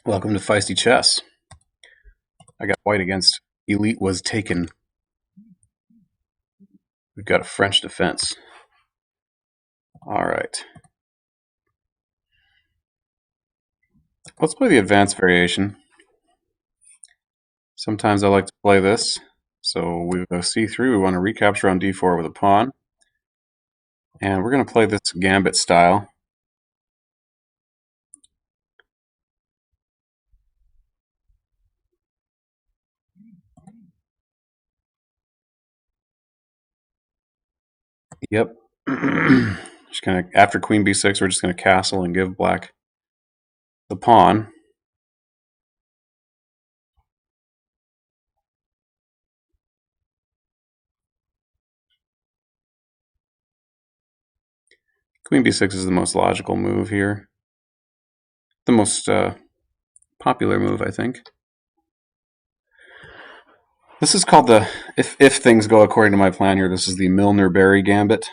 Welcome to Feisty Chess. I got white against Elite was taken. We've got a French defense. All right. Let's play the advanced variation. Sometimes I like to play this. So we go c3. We want to recapture on d4 with a pawn. And we're going to play this gambit style. Yep. Just gonna after queen b6, we're just going to castle and give black the pawn. Queen b6 is the most logical move here. The most popular move, I think. This is called the, if things go according to my plan here, this is the Milner-Barry Gambit.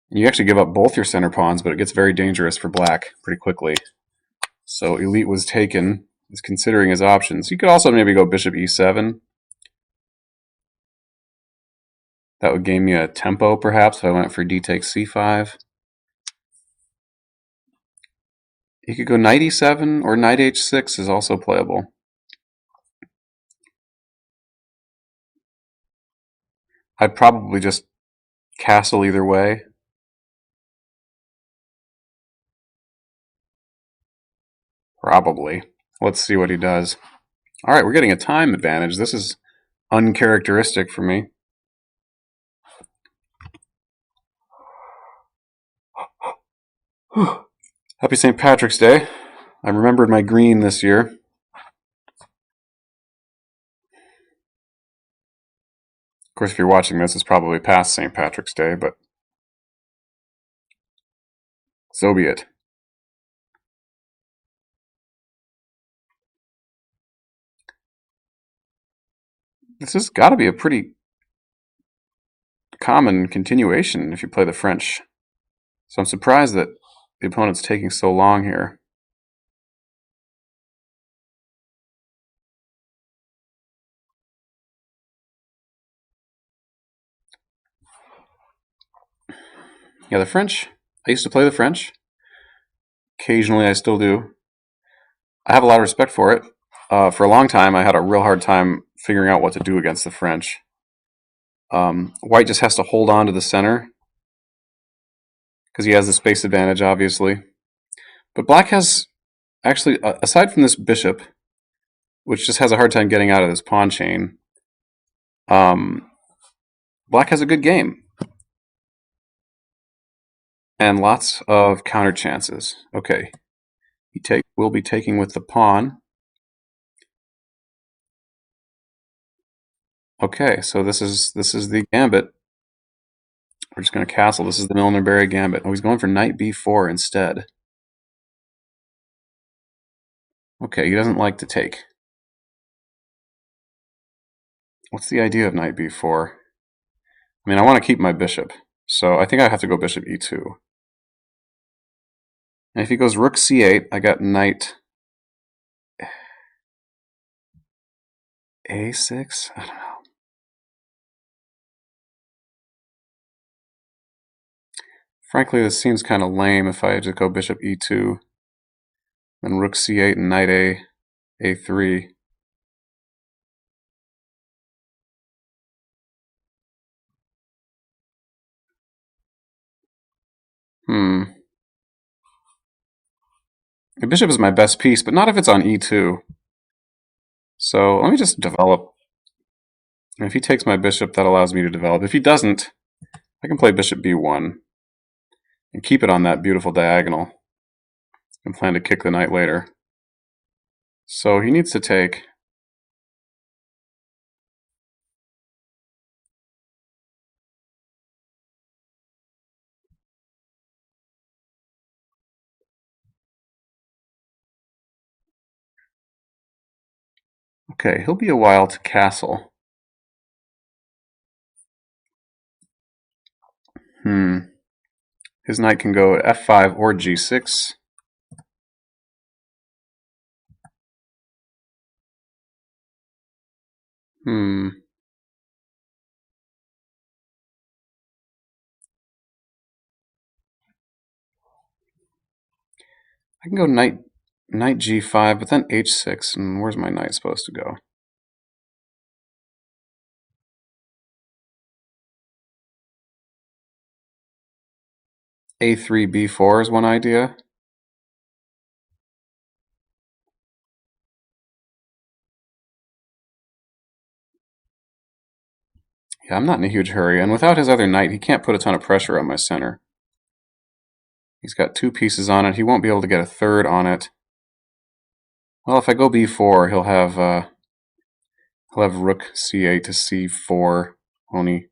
You actually give up both your center pawns, but it gets very dangerous for black pretty quickly. So Elite was taken, is considering his options. You could also maybe go bishop e7. That would gain me a tempo, perhaps, if I went for d takes c5. You could go knight e7, or knight h6 is also playable. I'd probably just castle either way. Probably. Let's see what he does. All right, we're getting a time advantage. This is uncharacteristic for me. Happy St. Patrick's Day. I remembered my green this year. Of course, if you're watching this, it's probably past St. Patrick's Day, but so be it. This has got to be a pretty common continuation if you play the French. So I'm surprised that the opponent's taking so long here. Yeah, the French, I used to play the French. Occasionally I still do. I have a lot of respect for it. For a long time, I had a real hard time figuring out what to do against the French. White just has to hold on to the center because he has the space advantage, obviously. But black has, actually, aside from this bishop, which just has a hard time getting out of this pawn chain, black has a good game. And lots of counter chances. Okay, we'll be taking with the pawn. Okay, so this is the gambit. We're just going to castle. This is the Milner-Barry Gambit. Oh, he's going for knight b4 instead. Okay, he doesn't like to take. What's the idea of knight b4? I mean, I want to keep my bishop, so I think I have to go bishop e2. And if he goes rook c8, I got knight a6? I don't know. Frankly, this seems kind of lame if I just go bishop e2, then rook c8 and knight a3. The bishop is my best piece, but not if it's on e2. So let me just develop. And if he takes my bishop, that allows me to develop. If he doesn't, I can play bishop b1 and keep it on that beautiful diagonal and plan to kick the knight later. So he needs to take. Okay, he'll be a while to castle. His knight can go f5 or g6. Hmm. I can go knight g5, but then h6, and where's my knight supposed to go? a3, b4 is one idea. Yeah, I'm not in a huge hurry, and without his other knight, he can't put a ton of pressure on my center. He's got 2 pieces on it. He won't be able to get a third on it. Well, if I go b4, he'll have rook c8 to c4, won't he?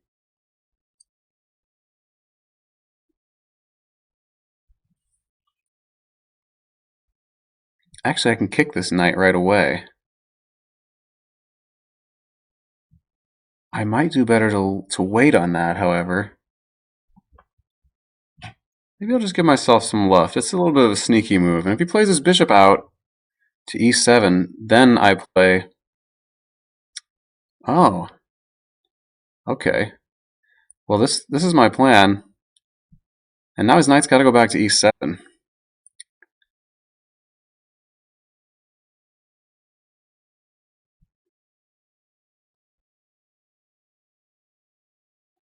Actually, I can kick this knight right away. I might do better to wait on that, however. Maybe I'll just give myself some luff. It's a little bit of a sneaky move. And if he plays his bishop out to e7, then I play... Oh. Okay. Well, this is my plan. And now his knight's got to go back to e7.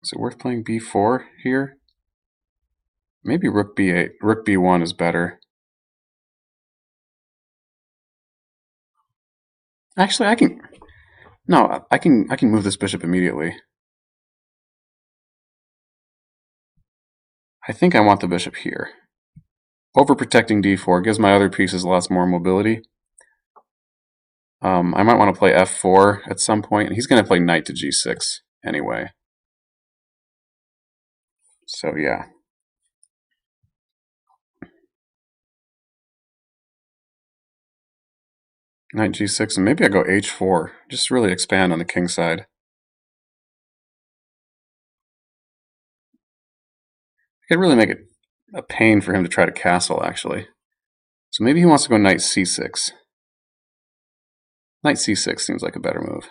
Is it worth playing b4 here? Maybe rook b8. Rook b1 is better. Actually, I can... No, I can move this bishop immediately. I think I want the bishop here. Overprotecting d4 gives my other pieces lots more mobility. I might want to play f4 at some point, and he's going to play knight to g6 anyway. So yeah. Knight g6, and maybe I go h4. Just really expand on the king side. I could really make it a pain for him to try to castle, actually. So maybe he wants to go knight c6. Knight c6 seems like a better move.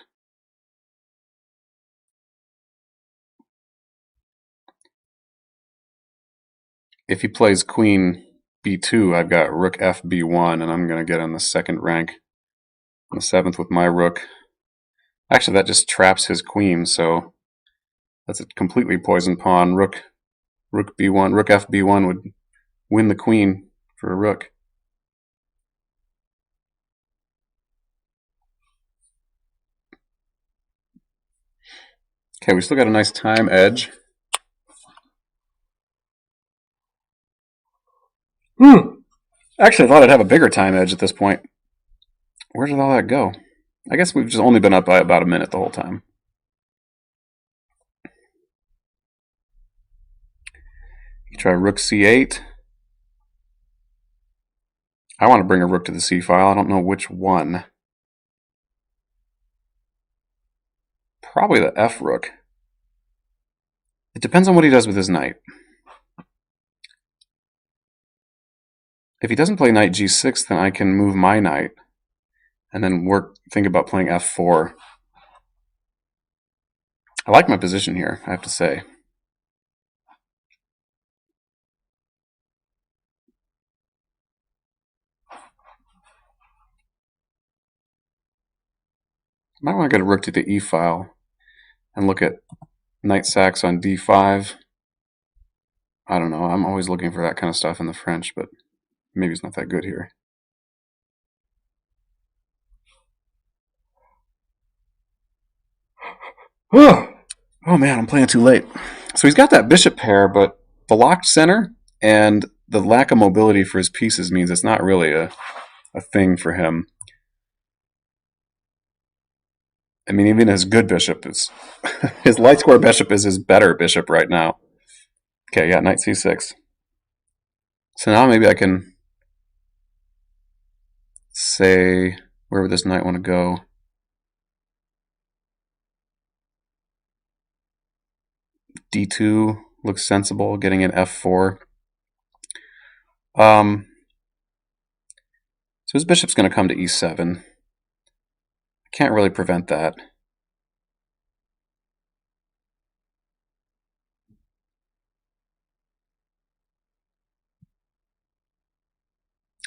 If he plays queen b2, I've got rook fb1, and I'm going to get on the second rank. On the 7th with my rook. Actually, that just traps his queen, so that's a completely poisoned pawn. Rook b1, rook fb1 would win the queen for a rook. Okay, we still got a nice time edge. Actually, I thought I'd have a bigger time edge at this point. Where did all that go? I guess we've just only been up by about a minute the whole time. You try rook c8. I want to bring a rook to the c file. I don't know which one. Probably the f rook. It depends on what he does with his knight. If he doesn't play knight g6, then I can move my knight and then think about playing f4. I like my position here, I have to say. Might want to get a rook to the e file and look at knight sacks on d5. I don't know. I'm always looking for that kind of stuff in the French, but maybe it's not that good here. Oh man, I'm playing too late. So he's got that bishop pair, but the locked center and the lack of mobility for his pieces means it's not really a thing for him. I mean, even his good bishop is his light square bishop is his better bishop right now. Okay, yeah, knight c6. So now maybe I can say where would this knight want to go? d2 looks sensible, getting an f4. So his bishop's going to come to e7. I can't really prevent that.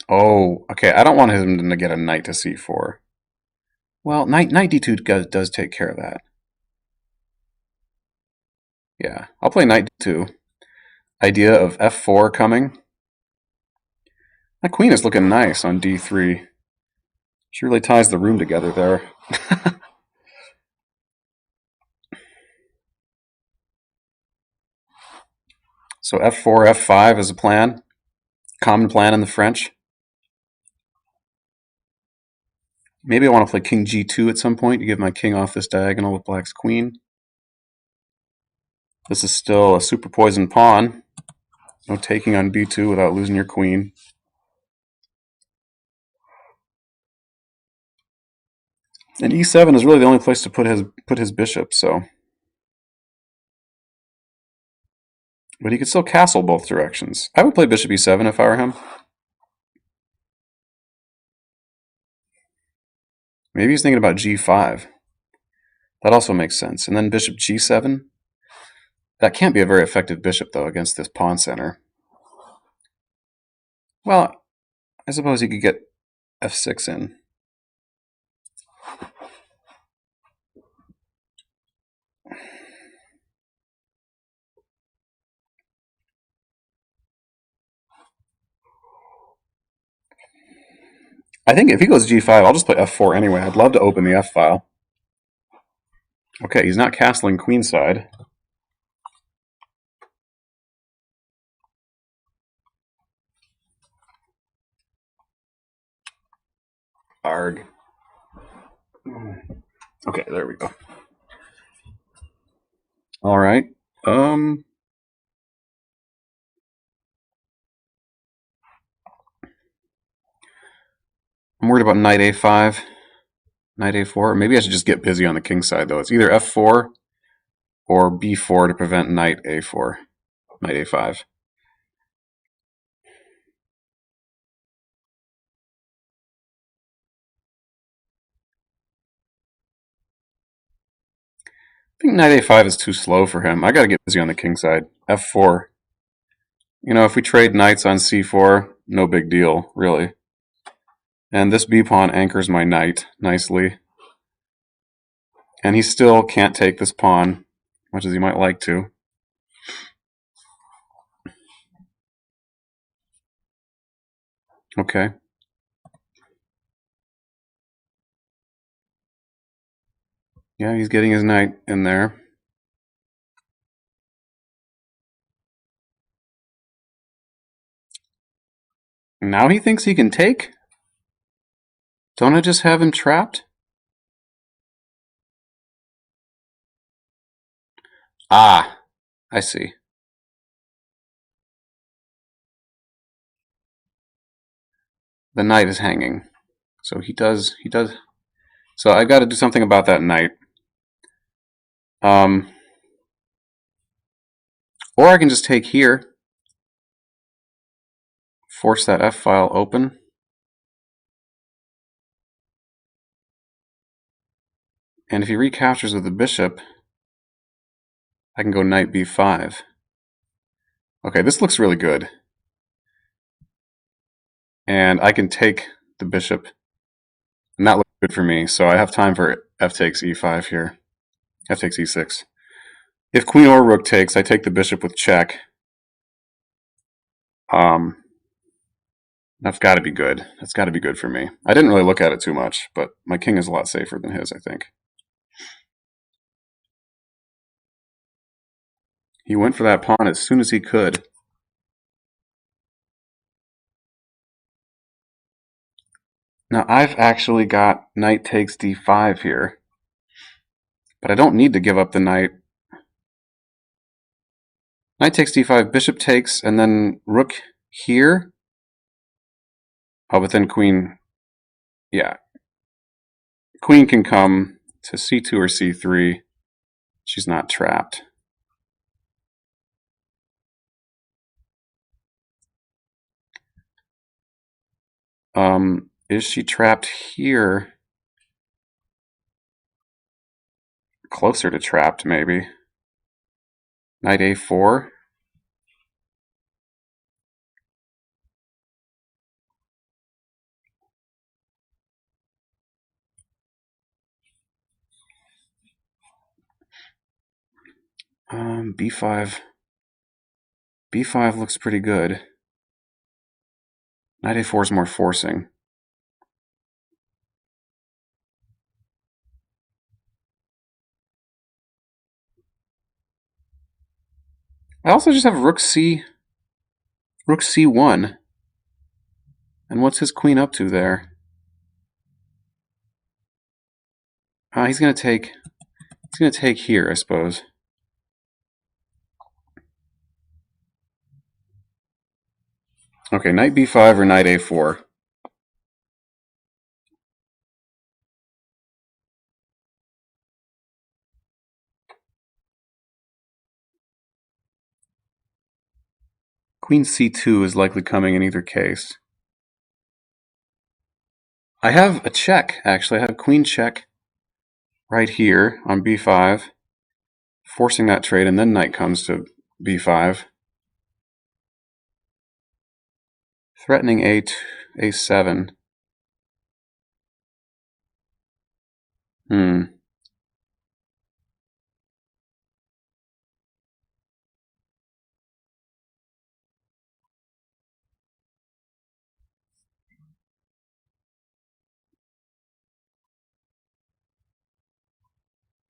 Oh, okay. I don't want him to get a knight to c4. Well, knight d2 does take care of that. Yeah, I'll play knight d2. Idea of f4 coming. That queen is looking nice on d3. She really ties the room together there. So f4, f5 is a plan. Common plan in the French. Maybe I want to play king g2 at some point to give my king off this diagonal with black's queen. This is still a super poisoned pawn. No taking on b2 without losing your queen. And e7 is really the only place to put his bishop, so. But he could still castle both directions. I would play bishop e7 if I were him. Maybe he's thinking about g5. That also makes sense. And then bishop g7. That can't be a very effective bishop, though, against this pawn center. Well, I suppose he could get f6 in. I think if he goes g5, I'll just play f4 anyway. I'd love to open the f file. Okay, he's not castling queenside. Arg. Okay, there we go. All right. I'm worried about knight a5, knight a4. Maybe I should just get busy on the king side, though. It's either f4 or b4 to prevent knight a4, knight a5. I think knight a5 is too slow for him. I got to get busy on the king side. f4. You know, if we trade knights on c4, no big deal, really. And this b-pawn anchors my knight nicely. And he still can't take this pawn, much as he might like to. Okay. Yeah, he's getting his knight in there. Now he thinks he can take? Don't I just have him trapped? Ah, I see. The knight is hanging. So he does. So I got to do something about that knight. Or I can just take here, force that F file open. And if he recaptures with the bishop, I can go knight b5. Okay, this looks really good. And I can take the bishop. And that looks good for me. So I have time for f takes e5 here. F takes e6. If queen or rook takes, I take the bishop with check. That's got to be good. That's got to be good for me. I didn't really look at it too much, but my king is a lot safer than his, I think. He went for that pawn as soon as he could. Now I've actually got knight takes d5 here, but I don't need to give up the knight. Knight takes d5, bishop takes, and then rook here. Oh, but then queen, yeah. Queen can come to c2 or c3. She's not trapped. Is she trapped here? Closer to trapped, maybe. Knight a4. B5. B5 looks pretty good. Knight A4 is more forcing. I also just have Rook C1. And what's his queen up to there? He's gonna take here, I suppose. Okay, knight B5 or knight A4. Queen C2 is likely coming in either case. I have a check, actually. I have queen check right here on B5, forcing that trade, and then knight comes to B5. Threatening A7.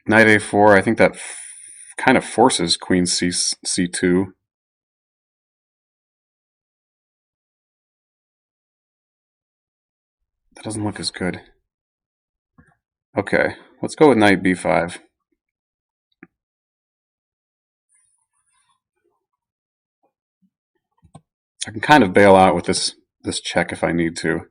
Knight A4, I think that kind of forces queen C2. That doesn't look as good. Okay, let's go with knight B5. I can kind of bail out with this check if I need to.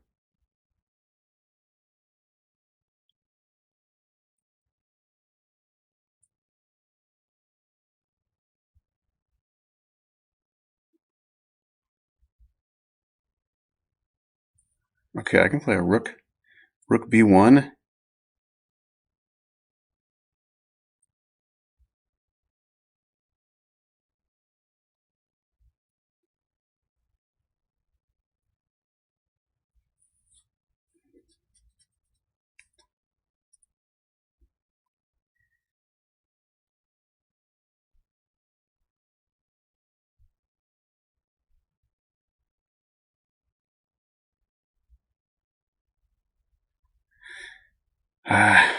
Okay, I can play a rook B1. Ah.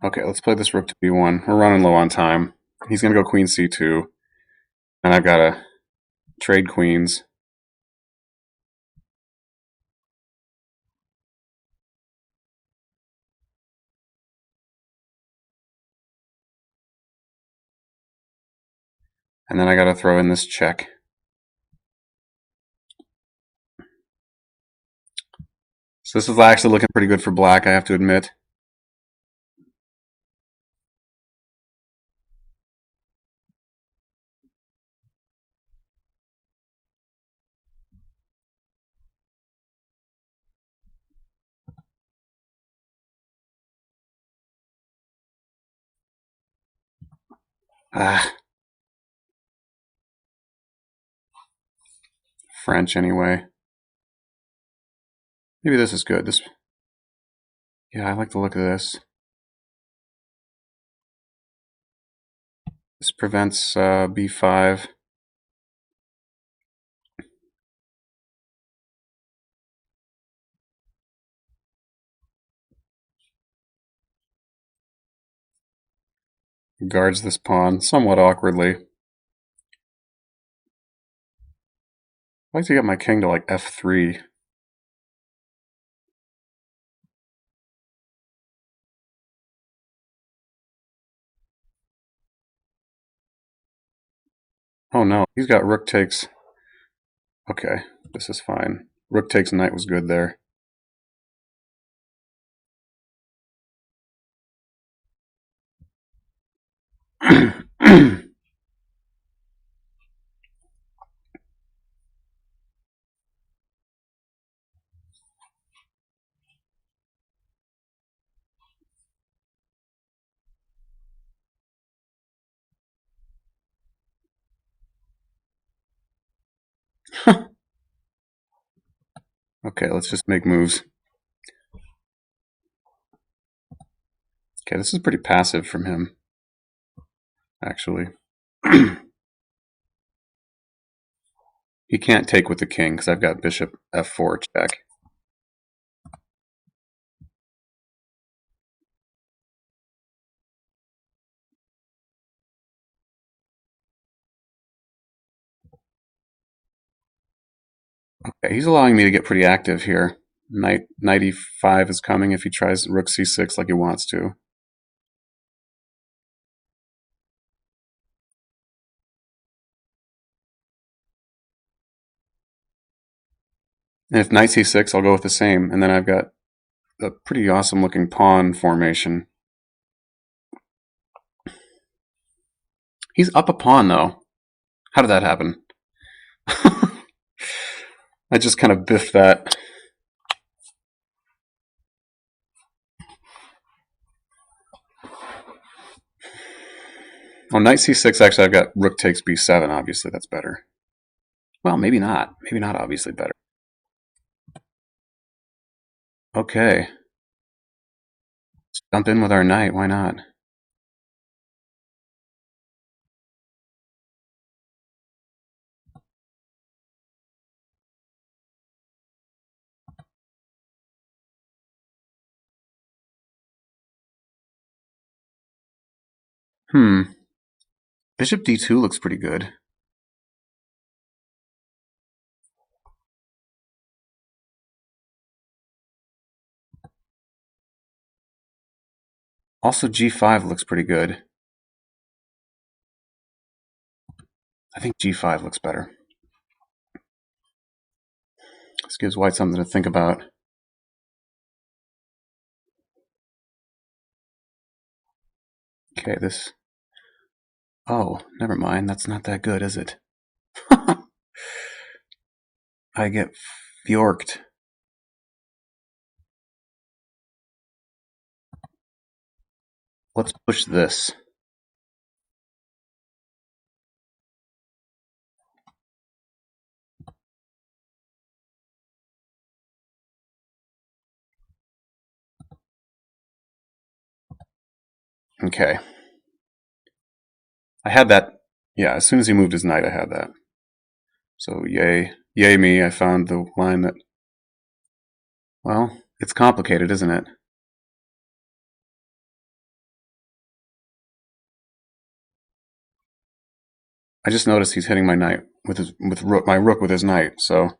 Okay, let's play this rook to B1. We're running low on time. He's going to go queen C2, and I've got to trade queens. And then I got to throw in this check. So this is actually looking pretty good for black, I have to admit. Ah, French anyway. Maybe this is good. Yeah, I like the look of this. This prevents B5. Guards this pawn somewhat awkwardly. I'd like to get my king to like F3. Oh no, he's got rook takes. Okay, this is fine. Rook takes knight was good there. Okay, let's just make moves. Okay, this is pretty passive from him, actually. He can't take with the king because I've got bishop f4 check. Okay, he's allowing me to get pretty active here. Knight e5 is coming if he tries rook c6 like he wants to. And if knight c6, I'll go with the same. And then I've got a pretty awesome looking pawn formation. He's up a pawn, though. How did that happen? I just kind of biffed that. On knight c6, actually, I've got rook takes b7. Obviously, that's better. Well, maybe not. Maybe not obviously better. Okay. Let's jump in with our knight. Why not? Bishop d2 looks pretty good. Also, g5 looks pretty good. I think g5 looks better. This gives white something to think about. Okay, this... Oh, never mind. That's not that good, is it? I get fjorked. Let's push this. Okay. I had that. Yeah, as soon as he moved his knight, I had that. So yay. Yay me, I found the line that... Well, it's complicated, isn't it? I just noticed he's hitting my knight with my rook with his knight, so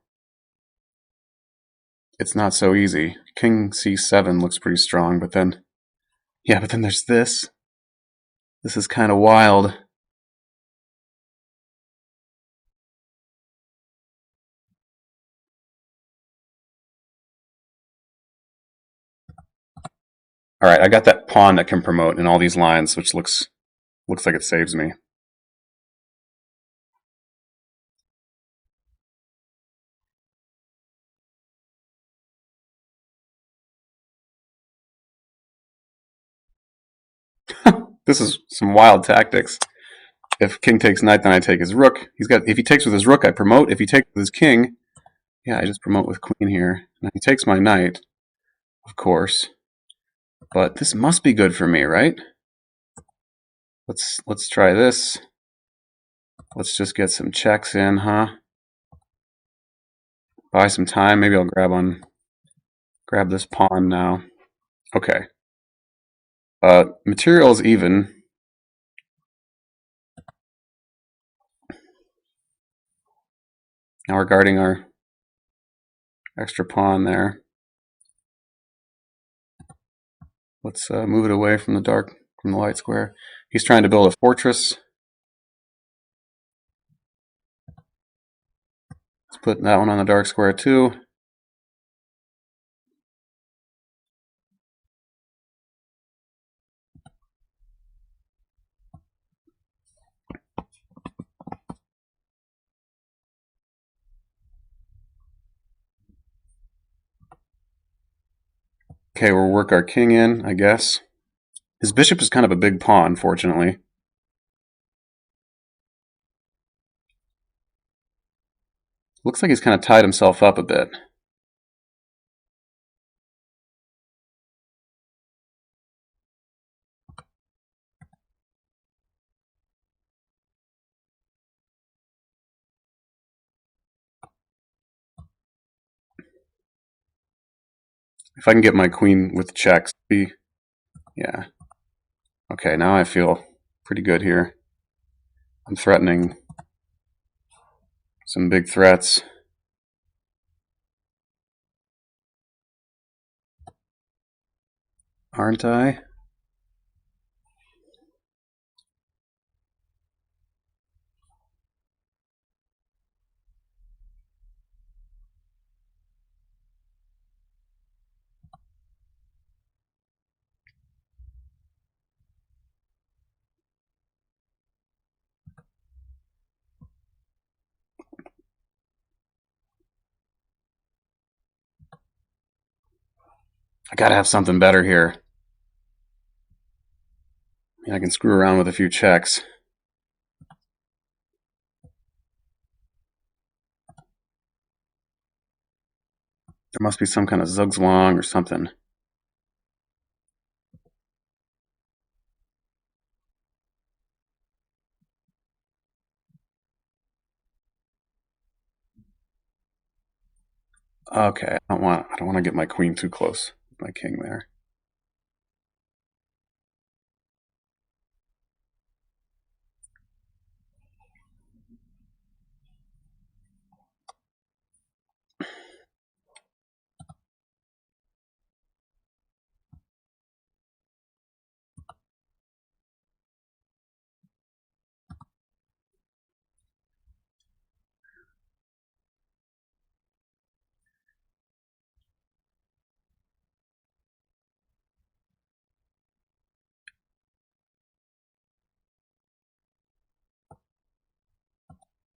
it's not so easy. King c7 looks pretty strong, but then... Yeah, but then there's this. This is kind of wild. Alright, I got that pawn that can promote in all these lines, which looks like it saves me. This is some wild tactics. If king takes knight, then I take his rook. If he takes with his rook, I promote. If he takes with his king, yeah, I just promote with queen here. Now he takes my knight, of course. But this must be good for me, right? Let's try this. Let's just get some checks in, huh? Buy some time. Maybe I'll grab this pawn now. Okay. Material is even. Now we're guarding our extra pawn there. Let's move it away from the light square. He's trying to build a fortress. Let's put that one on the dark square too. Okay, we'll work our king in, I guess. His bishop is kind of a big pawn, fortunately. Looks like he's kind of tied himself up a bit. If I can get my queen with checks, yeah. Okay, now I feel pretty good here. I'm threatening some big threats. Aren't I? I gotta have something better here. I can screw around with a few checks. There must be some kind of zugzwang or something. Okay, I don't want to get my queen too close with my king there.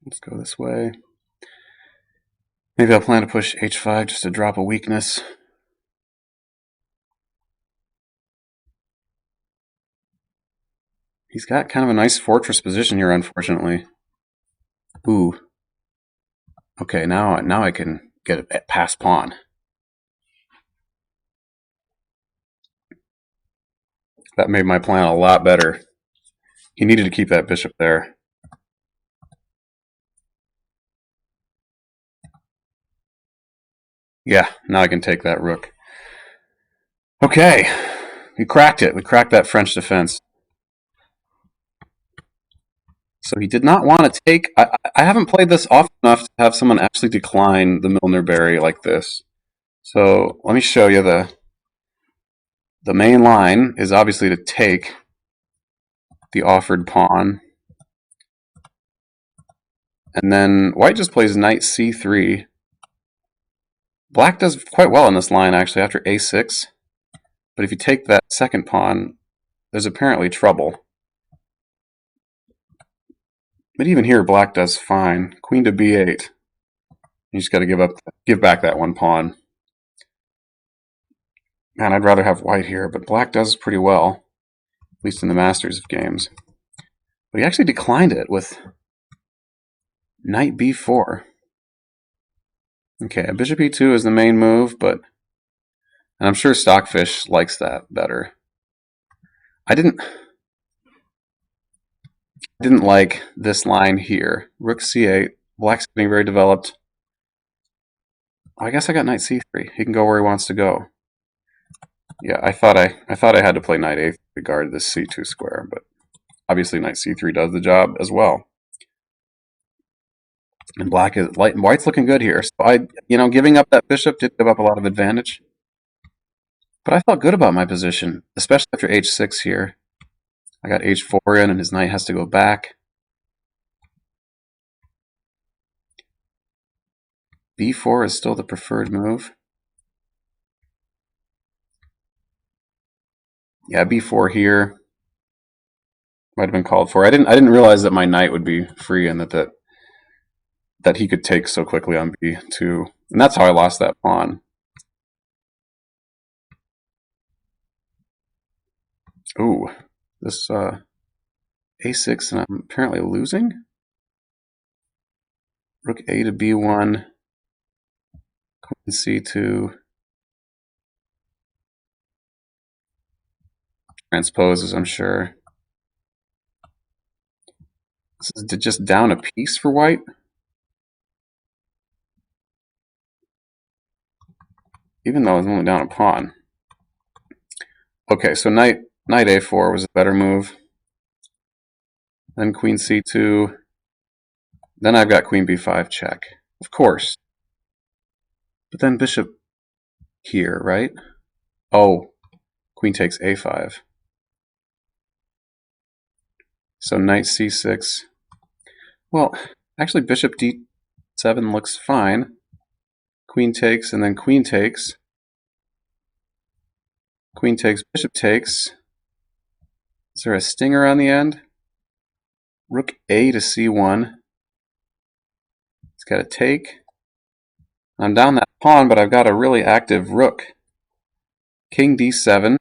Let's go this way. Maybe I'll plan to push h5 just to drop a weakness. He's got kind of a nice fortress position here, unfortunately. Ooh. Okay, now I can get it past pawn. That made my plan a lot better. He needed to keep that bishop there. Yeah, now I can take that rook. Okay, we cracked it. We cracked that French defense. So he did not want to take... I haven't played this often enough to have someone actually decline the Milner-Barry like this. So let me show you the main line is obviously to take the offered pawn. And then white just plays knight c3. Black does quite well on this line, actually, after a6. But if you take that second pawn, there's apparently trouble. But even here, black does fine. Queen to b8. You just got to give back that one pawn. Man, I'd rather have white here, but black does pretty well, at least in the Masters of games. But he actually declined it with knight b4. Okay, bishop e2 is the main move, but and I'm sure Stockfish likes that better. I didn't like this line here. Rook c8. Black's getting very developed. Oh, I guess I got knight c3. He can go where he wants to go. Yeah, I thought I had to play knight a3 to guard this c2 square, but obviously knight c3 does the job as well. And white's looking good here. So giving up that bishop did give up a lot of advantage. But I felt good about my position, especially after h6 here. I got h4 in, and his knight has to go back. b4 is still the preferred move. Yeah, b4 here might have been called for. I didn't realize that my knight would be free and that he could take so quickly on b2, and that's how I lost that pawn. Ooh, this a6, and I'm apparently losing. Rook A to B1, Queen C2, transposes, I'm sure. This is just down a piece for white. Even though it's only down a pawn. Okay, so knight A4 was a better move. Then Queen C2. Then I've got Queen B5 check. Of course. But then bishop here, right? Oh, Queen takes A5. So knight C6. Well, actually bishop D7 looks fine. Queen takes, and then queen takes. Queen takes, bishop takes. Is there a stinger on the end? Rook A to C1. It's got to take. I'm down that pawn, but I've got a really active rook. King D7.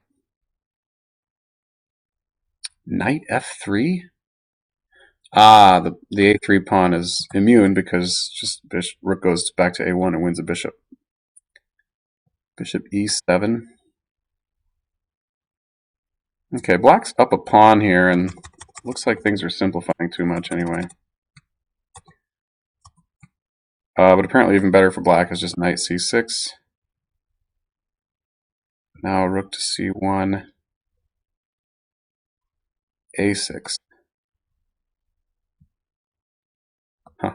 Knight F3? Ah, the A3 pawn is immune because just rook goes back to A1 and wins a bishop. Bishop E7. Okay, black's up a pawn here, and looks like things are simplifying too much anyway. But apparently even better for black is just knight C6. Now rook to C1. A6. Huh.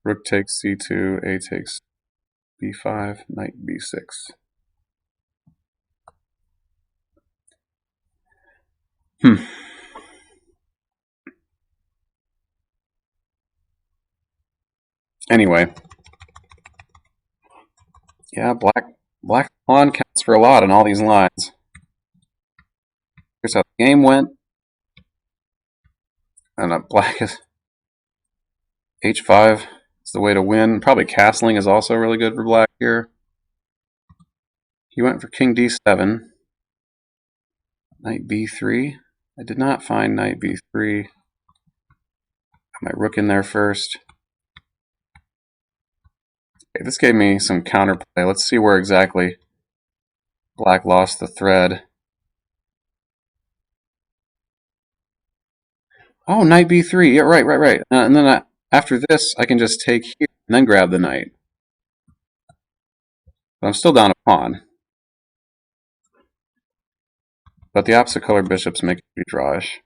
Rook takes C2, A takes B5, knight B6. Anyway, yeah, black pawn counts for a lot in all these lines. Here's how the game went. And black is H5 is the way to win. Probably castling is also really good for black here. He went for King D7. Knight B3. I did not find Knight B3. Got my rook in there first. Okay, this gave me some counterplay. Let's see where exactly black lost the thread. Oh, Knight B3. Yeah, right. And then after this, I can just take here and then grab the knight. But I'm still down a pawn. But the opposite color bishops make it pretty drawish.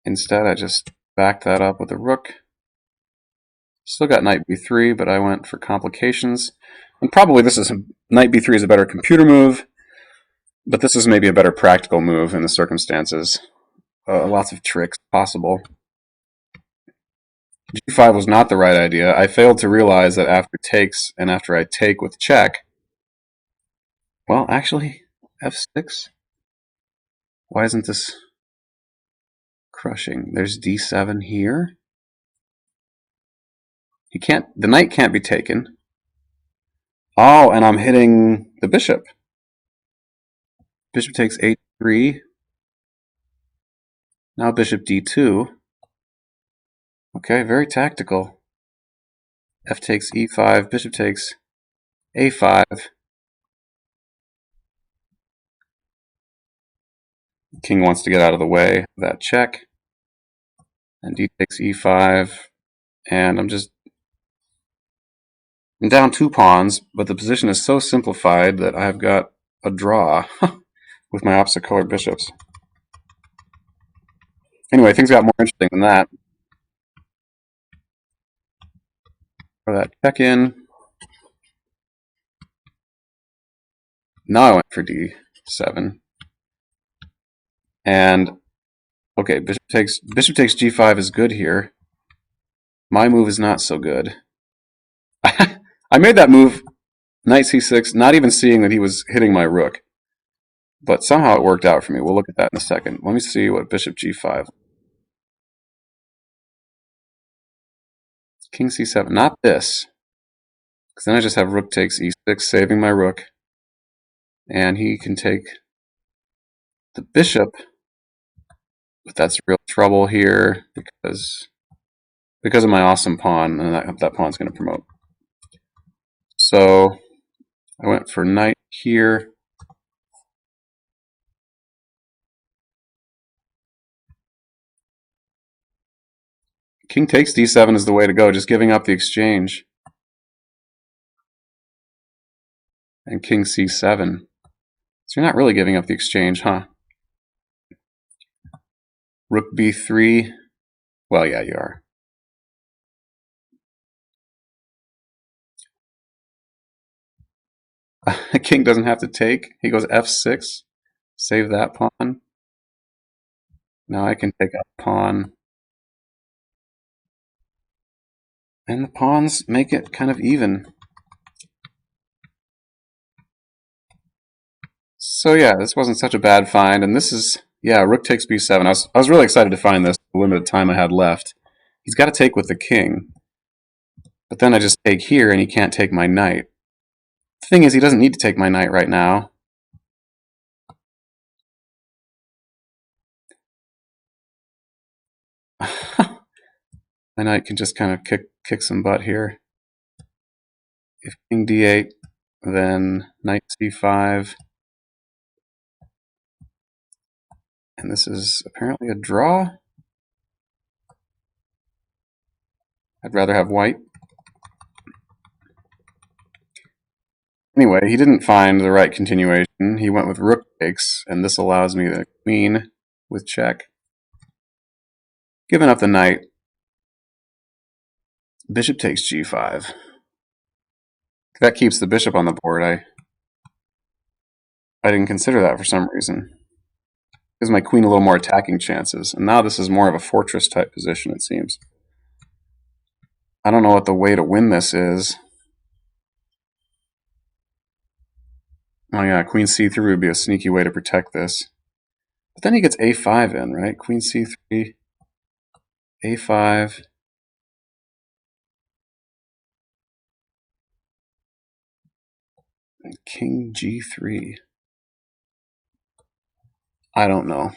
Instead, I just backed that up with a rook. Still got knight b3, but I went for complications. And probably knight b3 is a better computer move, but this is maybe a better practical move in the circumstances. Lots of tricks possible. g5 was not the right idea. I failed to realize that after takes and after I take with check, well, actually, f6? Why isn't this crushing? There's d7 here. The knight can't be taken. Oh, and I'm hitting the bishop. Bishop takes h3. Now bishop d2. Okay, very tactical. F takes e5, bishop takes a5. King wants to get out of the way of that check. And d takes e5. And I'm down 2 pawns, but the position is so simplified that I've got a draw with my opposite color bishops. Anyway, things got more interesting than that. For that check in. Now I went for d7. And okay, bishop takes g5 is good here. My move is not so good. I made that move, knight c6, not even seeing that he was hitting my rook. But somehow it worked out for me. We'll look at that in a second. Let me see what bishop g5. King c7, not this. Because then I just have rook takes e6, saving my rook. And he can take the bishop But that's real trouble here because of my awesome pawn, and that pawn's going to promote. So I went for knight here. King takes d7 is the way to go, just giving up the exchange. And king c7. So you're not really giving up the exchange, huh? Rook b3. Well, yeah, you are. King doesn't have to take. He goes f6. Save that pawn. Now I can take a pawn. And the pawns make it kind of even. So yeah, this wasn't such a bad find. And this is, yeah, rook takes b7. I was really excited to find this, the limited time I had left. He's got to take with the king. But then I just take here and he can't take my knight. The thing is, he doesn't need to take my knight right now. My knight can just kind of kick some butt here. If king d8, then knight c5. And this is apparently a draw. I'd rather have white. Anyway, he didn't find the right continuation. He went with rook takes, and this allows me the queen with check. Giving up the knight. Bishop takes g5. That keeps the bishop on the board. I didn't consider that for some reason. Gives my queen a little more attacking chances. And now this is more of a fortress type position, it seems. I don't know what the way to win this is. Oh yeah, queen c3 would be a sneaky way to protect this. But then he gets a5 in, right? Queen c3, a5. And king g3. I don't know.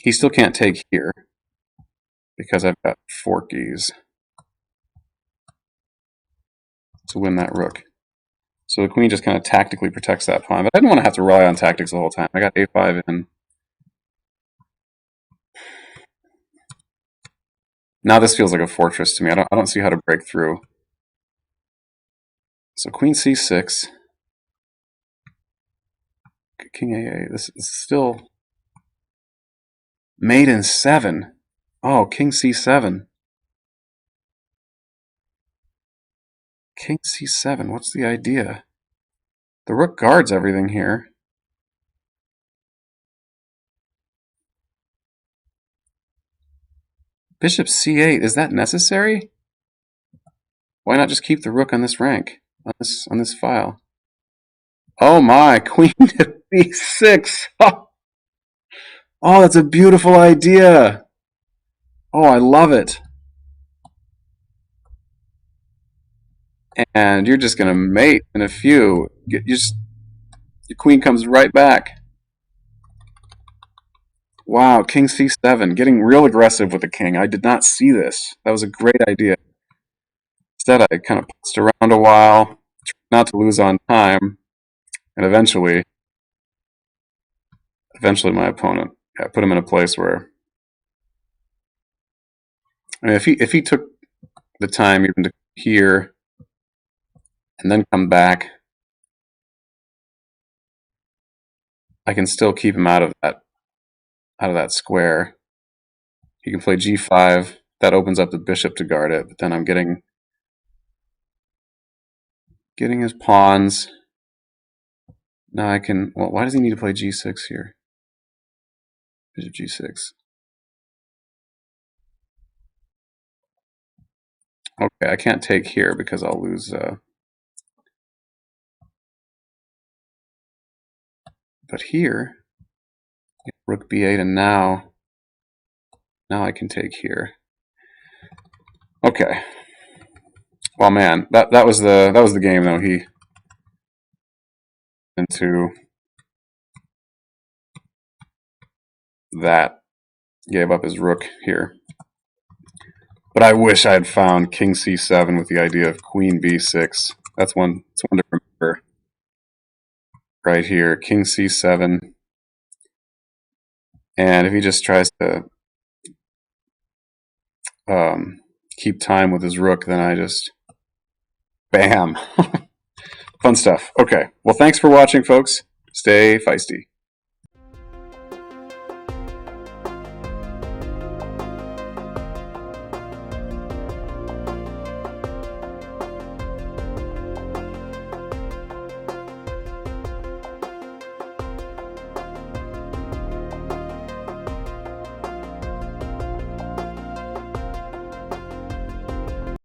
He still can't take here because I've got forkies to win that rook. So the queen just kind of tactically protects that pawn. But I didn't want to have to rely on tactics the whole time. I got a5 in. Now this feels like a fortress to me. I don't see how to break through. So queen c6. King a8. This is still mate in 7. Oh, king c7. King c7. What's the idea? The rook guards everything here. Bishop c8. Is that necessary? Why not just keep the rook on this rank, on this file? Oh my, queen to b6. Oh, that's a beautiful idea. Oh, I love it. And you're just going to mate in a few. Your queen comes right back. Wow, king c7, getting real aggressive with the king. I did not see this. That was a great idea. Instead, I kind of putzed around a while, tried not to lose on time, and eventually my opponent, I put him in a place where, I mean, if he took the time even to here and then come back, I can still keep him out of that square. He can play g5. That opens up the bishop to guard it, but then I'm getting his pawns. Now I can, well, why does he need to play g6 here? Bishop g6. Okay, I can't take here because I'll lose. But here, rook b8, and now I can take here. Okay. Well, man, that was the game though. He into that gave up his rook here. But I wish I had found king c7 with the idea of queen b6. That's one to remember. Right here, king c7. And if he just tries to keep time with his rook, then I just... Bam! Fun stuff. Okay. Well, thanks for watching, folks. Stay feisty.